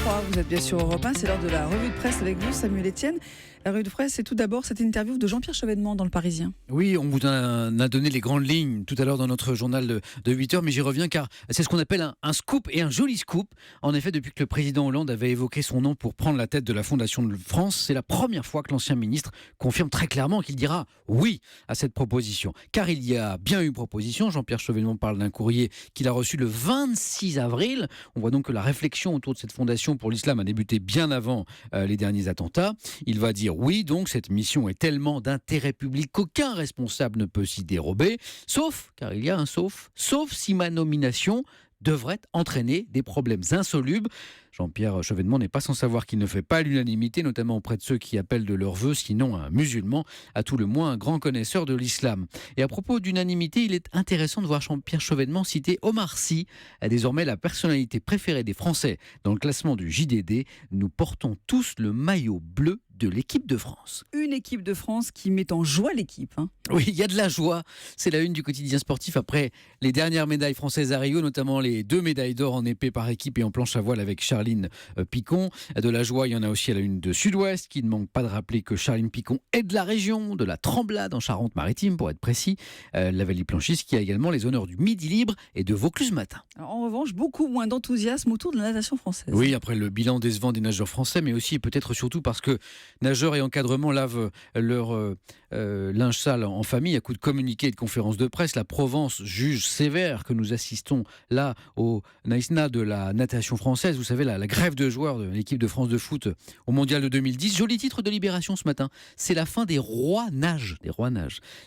8h03, vous êtes bien sur Europe 1, c'est l'heure de la revue de presse avec vous, Samuel Etienne. La revue de presse, c'est tout d'abord cette interview de Jean-Pierre Chevènement dans Le Parisien. Oui, on vous a donné les grandes lignes tout à l'heure dans notre journal de 8h, mais j'y reviens car c'est ce qu'on appelle un scoop et un joli scoop. En effet, depuis que le président Hollande avait évoqué son nom pour prendre la tête de la Fondation de France, c'est la première fois que l'ancien ministre confirme très clairement qu'il dira oui à cette proposition. Car il y a bien eu proposition. Jean-Pierre Chevènement parle d'un courrier qu'il a reçu le 26 avril. On voit donc que la réflexion autour de cette fondation pour l'islam a débuté bien avant les derniers attentats. Il va dire oui, donc cette mission est tellement d'intérêt public qu'aucun responsable ne peut s'y dérober, sauf, car il y a un sauf si ma nomination devrait entraîner des problèmes insolubles. Jean-Pierre Chevènement n'est pas sans savoir qu'il ne fait pas l'unanimité, notamment auprès de ceux qui appellent de leur vœu, sinon un musulman, à tout le moins un grand connaisseur de l'islam. Et à propos d'unanimité, il est intéressant de voir Jean-Pierre Chevènement citer Omar Sy, désormais la personnalité préférée des Français dans le classement du JDD. Nous portons tous le maillot bleu de l'équipe de France. Une équipe de France qui met en joie l'équipe. Oui, il y a de la joie. C'est la une du quotidien sportif après les dernières médailles françaises à Rio, notamment les 2 médailles d'or en épée par équipe et en planche à voile avec Charline Picon. De la joie, il y en a aussi à la une de Sud-Ouest, qui ne manque pas de rappeler que Charline Picon est de la région, de la Tremblade en Charente-Maritime, pour être précis. La Vallée-Planchis qui a également les honneurs du Midi Libre et de Vaucluse Matin. Alors, en revanche, beaucoup moins d'enthousiasme autour de la natation française. Oui, après le bilan décevant des nageurs français, mais aussi et peut-être surtout parce que nageurs et encadrement lavent leur linge sale en famille à coups de communiqués et de conférences de presse. La Provence juge sévère que nous assistons là au NAISNA de la natation française. Vous savez, la grève de joueurs de l'équipe de France de foot au Mondial de 2010. Joli titre de Libération ce matin. C'est la fin des rois nages.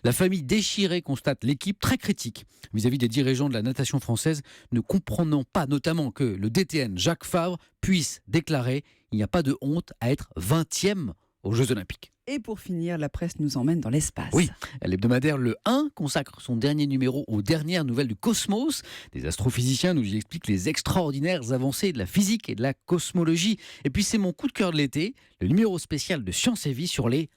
La famille déchirée constate l'équipe très critique vis-à-vis des dirigeants de la natation française, ne comprenant pas notamment que le DTN Jacques Fabre puisse déclarer « Il n'y a pas de honte à être 20e aux Jeux Olympiques ». Et pour finir, la presse nous emmène dans l'espace. Oui, l'hebdomadaire Le 1 consacre son dernier numéro aux dernières nouvelles du cosmos. Des astrophysiciens nous y expliquent les extraordinaires avancées de la physique et de la cosmologie. Et puis c'est mon coup de cœur de l'été, le numéro spécial de Science et Vie sur les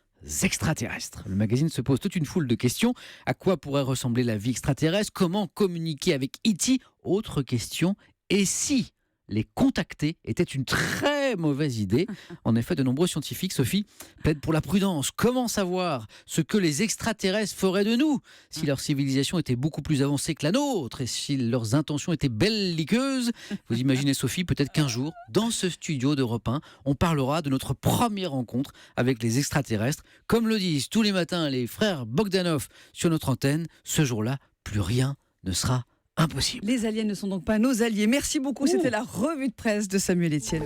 extraterrestres. Le magazine se pose toute une foule de questions. À quoi pourrait ressembler la vie extraterrestre? Comment communiquer avec E.T.? Autre question, et si les contacter était une très mauvaise idée? En effet, de nombreux scientifiques, Sophie, plaident pour la prudence. Comment savoir ce que les extraterrestres feraient de nous si leur civilisation était beaucoup plus avancée que la nôtre et si leurs intentions étaient belliqueuses? Vous imaginez, Sophie, peut-être qu'un jour, dans ce studio d'Europe 1, on parlera de notre première rencontre avec les extraterrestres. Comme le disent tous les matins les frères Bogdanov sur notre antenne, ce jour-là, plus rien ne sera impossible. Les aliens ne sont donc pas nos alliés. Merci beaucoup, c'était la revue de presse de Samuel Etienne.